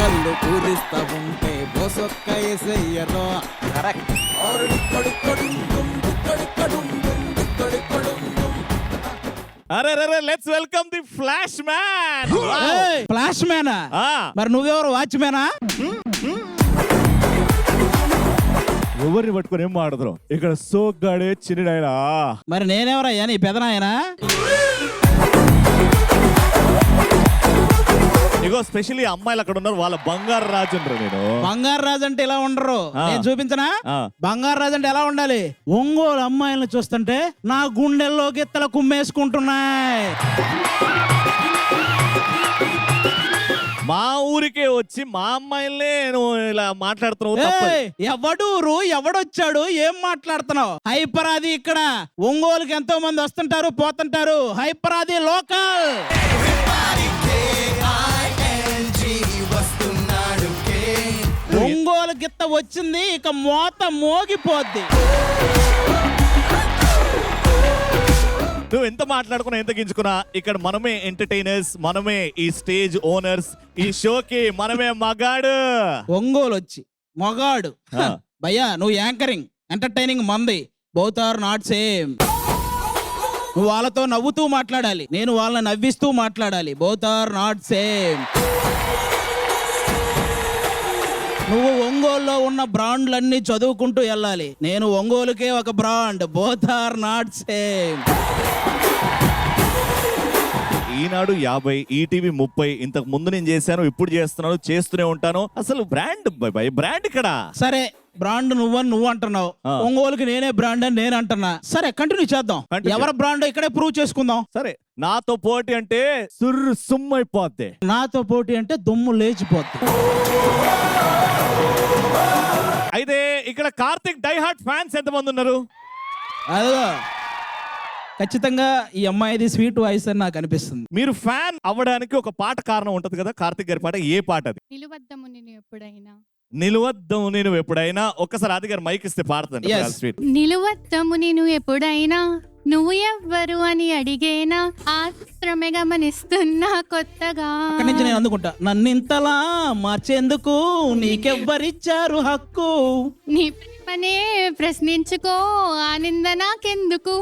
కళ్ళు పూరిస్తా ఉంటే బోసొక్క ఎసయ్యరో. అరే let's welcome the flash man. Flash మ్యానా? మరి నువ్వెవరు, వాచ్మేనా? ఎవరిని పట్టుకొని ఏం మాడుతున్నావు ఇక్కడ? సోగ్గాడే చిన్నడాయనా. మరి నేనెవరయ్యా, నీ పెదనాయనా? ఇగో స్పెషల్లీ అమ్మాయిలు అక్కడ ఉన్నారు, వాళ్ళ బంగారు రాజు. నేను బంగారు రాజు అంటే ఇలా ఉండరు, నేను చూపించనా? బంగారు రాజు అంటే ఎలా ఉండాలి? ఒంగోలు అమ్మాయిలను చూస్తుంటే నా గుండెల్లో గిత్తల కుమ్మేసుకుంటున్నాయి. మా ఊరికే వచ్చి మా అమ్మాయిలే నువ్వు ఇలా మాట్లాడుతున్నావు. ఎవడూరు ఎవడొచ్చాడు, ఏం మాట్లాడుతున్నావు? హైపరాది ఇక్కడ ఒంగోలుకి ఎంతో మంది వస్తుంటారు పోతుంటారు. హైపరాది లోకల్. ఒంగోలు గిత్త వచ్చింది, ఇక మోత మోగిపోద్ది. నువ్వు ఎంత మాట్లాడుకున్నా ఎంత గించుకున్నా ఇక్కడ మనమే ఎంటర్టైనర్స్, మనమే ఈ స్టేజ్ ఓనర్స్, ఈ షోకి మనమే మగాడు. ఒంగోలు వచ్చి మగాడు భయ్యా, నువ్వు యాంకరింగ్, ఎంటర్టైనింగ్ మంది. Both are not same. నువ్వు వాళ్ళతో నవ్వుతూ మాట్లాడాలి, నేను వాళ్ళని నవ్విస్తూ మాట్లాడాలి. Both are not same. నువ్వు ఒంగోలులో ఉన్న బ్రాండ్లన్నీ చదువుకుంటూ వెళ్ళాలి, నేను ఒంగోలుకే ఒక brand. Both are not same. Eenadu 50, ETV 30. ఇంతకు ముందు నేను చేశాను, ఇప్పుడు చేస్తున్నాను, చేస్తూనే ఉంటాను. అసలు బ్రాండ్ ఇక్కడ. సరే, బ్రాండ్ నువ్వు అంటున్నావు, ఒంగోలుకి నేనే బ్రాండ్ అని నేను అంటున్నా. సరే, కంటిన్యూ చేద్దాం. ఎవరి బ్రాండ్ ఇక్కడే ప్రూవ్ చేసుకుందాం. సరే, నాతో పోటీ అంటే సుమ్మైపోద్ది, నాతో పోటీ అంటే దుమ్ము లేచిపోద్ది. అయితే ఇక్కడ కార్తిక్ డై హార్ట్ ఫ్యాన్స్ ఎంతమంది ఉన్నారు? అదో ఖచ్చితంగా ఈ అమ్మాయిది స్వీట్ వాయిస్ అని నాకు అనిపిస్తుంది. మీరు ఫ్యాన్ అవ్వడానికి ఒక పాట కారణం ఉంటది కదా, కార్తిక్ గారి పాట. ఏ పాట అది? నిలువద్దము నేను ఎప్పుడైనా, నిలువద్దము నేను ఎప్పుడైనా. ఒక్కసారి ఆది గారు మైక్ ఇస్తే పాడుతుంది. నిలువద్దము నేను ఎప్పుడైనా, నువ్వు ఎవ్వరు అని అడిగేనా, ఆశ్రమే గమనిస్తున్నా కొత్తగా. అక్కడి నుంచి నేను అందుకుంటా. నన్నింతలా మార్చేందుకు నీకెవ్వరిచ్చారు హక్కు, నీ పనే ప్రశ్నించుకో, ఆనంద నాకెందుకు.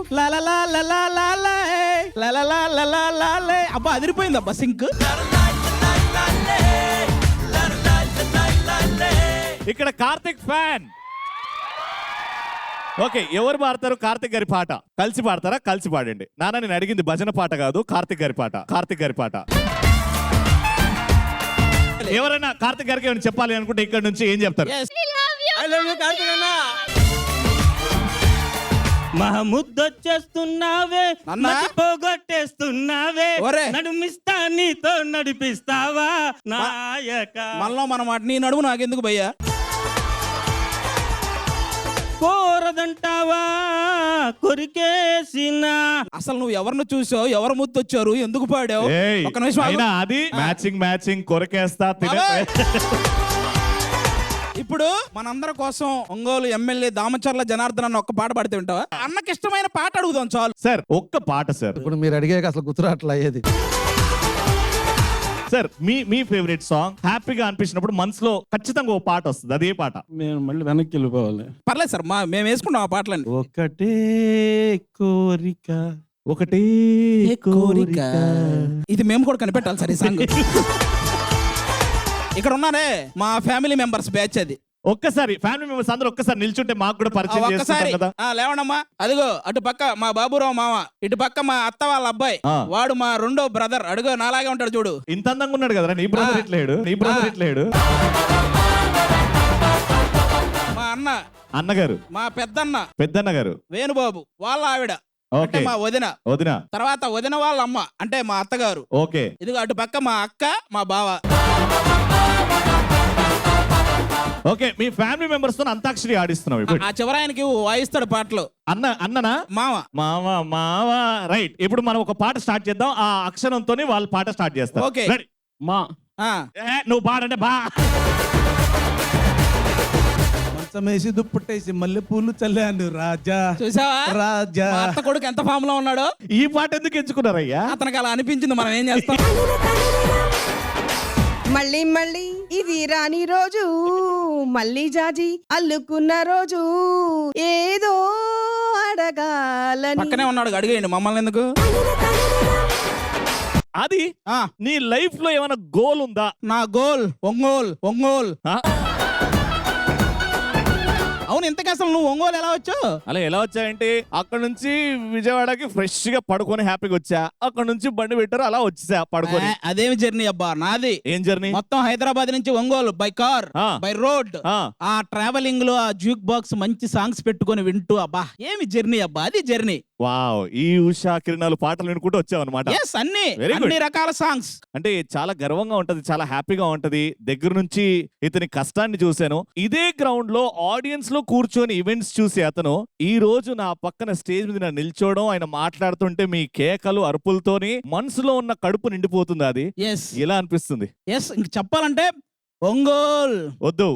అబ్బా అదిరిపోయింది అబ్బా సింక్. ఇక్కడ కార్తిక్ ఫ్యాన్. ఓకే, ఎవరు పాడతారు కార్తిక్ గారి పాట? కలిసి పాడతారా? కలిసి పాడండి. నాన్న నేను అడిగింది భజన పాట కాదు, కార్తిక్ గారి పాట. కార్తిక్ గారి పాట ఎవరైనా కార్తిక్ గారికి ఏమైనా చెప్పాలి అనుకుంటే ఇక్కడ నుంచి ఏం చెప్తారు? మహముద్దొచ్చేస్తున్నావే, పోగొట్టేస్తున్నావే, నడుమిస్తా నీతో నడిపిస్తావా నాయక. మళ్ళా మన మాట, నీ నడుము నాకెందుకు భయ్యా? కోరదంటావా కొరికేసిన. అసలు నువ్వు ఎవరిని చూసావు, ఎవరు ముద్దొచ్చారు, ఎందుకు పాడావు? ఒక నిమిషం. అది మ్యాచింగ్ కొరకేస్తా. ఇప్పుడు మనందరి కోసం ఒంగోలు ఎమ్మెల్యే దామచర్ల జనార్దన్ అన్న ఒక్క పాట పాడితే ఉంటావా? అన్నకి ఇష్టమైన పాట అడుగుదాం చాలు. సార్ ఒక్క పాట సార్. ఇప్పుడు మీరు అడిగాక అసలు గుర్తురాట్లా అయ్యేది. సార్ మీ ఫేవరెట్ సాంగ్ హ్యాపీగా అనిపించినప్పుడు మనసులో ఖచ్చితంగా ఓ పాట వస్తుంది, అదే పాట. మేము మళ్ళీ వెనక్కి వెళ్ళిపోవాలి. పర్లేదు సార్, మేము వేసుకుంటాం ఆ పాటలని. ఒకటే కోరిక, ఒకటే కోరిక. ఇది మేము కూడా కనిపెట్టాలి సార్ ఈ సాంగ్. ఇక్కడ ఉన్నారే మా ఫ్యామిలీ మెంబర్స్ బ్యాచ్. అది ఒక్కసారి ఫ్యామిలీ మెంబర్స్ అందరూ ఒక్కసారి నిల్చుంటే మాకు కూడా పరిచయం చేస్తారు కదా. లేవనమ్మా. అదిగో అటు పక్క మా బాబురావు మామ, ఇటు పక్క మా అత్త వాళ్ళ అబ్బాయి, వాడు మా రెండో బ్రదర్. అడుగు నాలాగే ఉంటాడు చూడు. ఇంత అందంగా ఉన్నాడు కదా. నీ బ్రదర్ ఇట్లేడు. మా అన్నగారు, మా పెద్దన్న గారు వేణుబాబు వాళ్ళ ఆవిడ, అంటే మా వదిన. తర్వాత వదిన వాళ్ళ అమ్మ అంటే మా అత్తగారు. ఓకే, ఇదిగో అటు పక్క మా అక్క, మా బావ. ఓకే, మీ ఫ్యామిలీ మెంబర్స్ తో అంతాక్షరి ఆడిస్తున్నావు ఇప్పుడు. ఆ చివరాయనకి వాయిస్తాడు పాటలు. అన్ననా మావ. రైట్, ఇప్పుడు మనం ఒక పాట స్టార్ట్ చేద్దాం. ఆ అక్షరంతోనే వాళ్ళు పాట స్టార్ట్ చేస్తారు. ఓకే, మా నువ్వు పాడంటే బా. మంచమేసి దుప్పటేసి మల్లె పూలు చల్లాను రాజా. చూసావా రాజా? అత్త కొడుకు ఎంత ఫామ్ లో ఉన్నాడో. ఈ పాట ఎందుకు ఎంచుకున్నారయ్యా? అతనికి అలా అనిపించింది, మనం ఏం చేస్తాం. మళ్ళీ మళ్ళీ ఇది రాని రోజు మళ్ళీ జాజి అల్లుకున్న రోజు ఏదో అడగాలని. పక్కనే ఉన్నాడు అడిగేయండి మమ్మల్ని ఎందుకు. అది ఆ, నీ లైఫ్ లో ఏమైనా గోల్ ఉందా? నా గోల్ ఒంగోల్ ఒంగోల్. ఆ? అవును, ఇంతకీ అసలు నువ్వు ఒంగోలు ఎలా వచ్చావు? అలా ఎలా వచ్చాయంటే అక్కడ నుంచి విజయవాడకి ఫ్రెష్ గా పడుకొని హ్యాపీగా వచ్చా. అక్కడ నుంచి బండి పెట్టారు, అలా వచ్చేసా పడుకొని. అదేమి జర్నీ అబ్బా నాది. ఏం జర్నీ? మొత్తం హైదరాబాద్ నుంచి ఒంగోలు బై కార్ ఆ. By road. ఆ, ఆ ట్రావెలింగ్ లో ఆ జ్యూక్ బాక్స్ మంచి సాంగ్స్ పెట్టుకొని వింటూ అబ్బా ఏమి జర్నీ అబ్బా, అది జర్నీ. వావ్, ఈ ఉషా కిరణాలు పాటలు వినుకుంటూ వచ్చావు అనమాట. ఎస్, అన్ని Very good. అన్ని రకాల సాంగ్స్. అంటే చాలా గర్వంగా ఉంటది, చాలా హ్యాపీగా ఉంటది. దగ్గర నుంచి ఇతని కష్టాన్ని చూశాను. ఇదే గ్రౌండ్ లో ఆడియన్స్ లో కూర్చొని ఈవెంట్స్ చూసి అతను ఈ రోజు నా పక్కన స్టేజ్ మీద నిల్చోవడం, ఆయన మాట్లాడుతుంటే మీ కేకలు అరుపులతోని మనసులో ఉన్న కడుపు నిండిపోతుంది. అది ఎస్ ఎలా అనిపిస్తుంది? ఎస్, ఇంక చెప్పాలంటే ఒంగోల్. వద్దు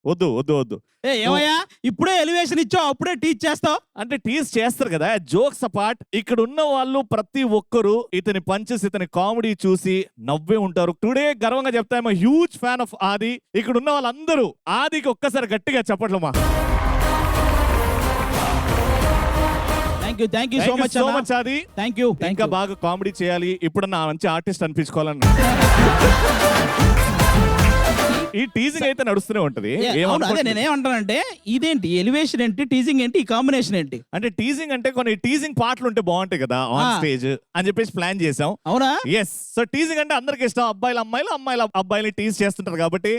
వద్దు వద్దు వద్దు. ఏమయ్యా ఇప్పుడే ఎలివేషన్ ఇచ్చావు, అప్పుడే టీచ్ చేస్తావు. అంటే టీజ్ చేస్తారు కదా, జోక్స్ అపార్ట్. ఇక్కడ ఉన్న వాళ్ళు ప్రతి ఒక్కరు ఇతని పంచెస్, ఇతని కామెడీ చూసి నవ్వే ఉంటారు. టుడే గర్వంగా చెప్తాము, హ్యూజ్ ఫ్యాన్ ఆఫ్ ఆది. ఇక్కడ ఉన్న వాళ్ళందరూ ఆదికి ఒక్కసారి గట్టిగా చెప్పట్లమ్మా. Thank you so much so much Adi. Thank you. ఇంకా బాగా కామెడీ చేయాలి. ఇప్పుడు నా మంచి ఆర్టిస్ట్ అనిపించుకోవాలన్నా. ఈ టీజింగ్ అయితే నడుస్తూనే ఉంటది. అదే ఏమనుకుంటున్నావు? నేనేమంటానంటే ఇదేంటి ఎలివేషన్ ఏంటి, టీజింగ్ ఏంటి, ఈ కాంబినేషన్ ఏంటి? అంటే టీజింగ్ అంటే కొన్ని టీజింగ్ పాటలు ఉంటే బాగుంటాయి కదా ఆన్ స్టేజ్ అని చెప్పేసి ప్లాన్ చేసాం. అవునా? ఎస్. సో టీజింగ్ అంటే అందరికి ఇష్టం. అబ్బాయిలు అమ్మాయిలు, అమ్మాయిలు అబ్బాయిలు టీజ్ చేస్తుంటారు కాబట్టి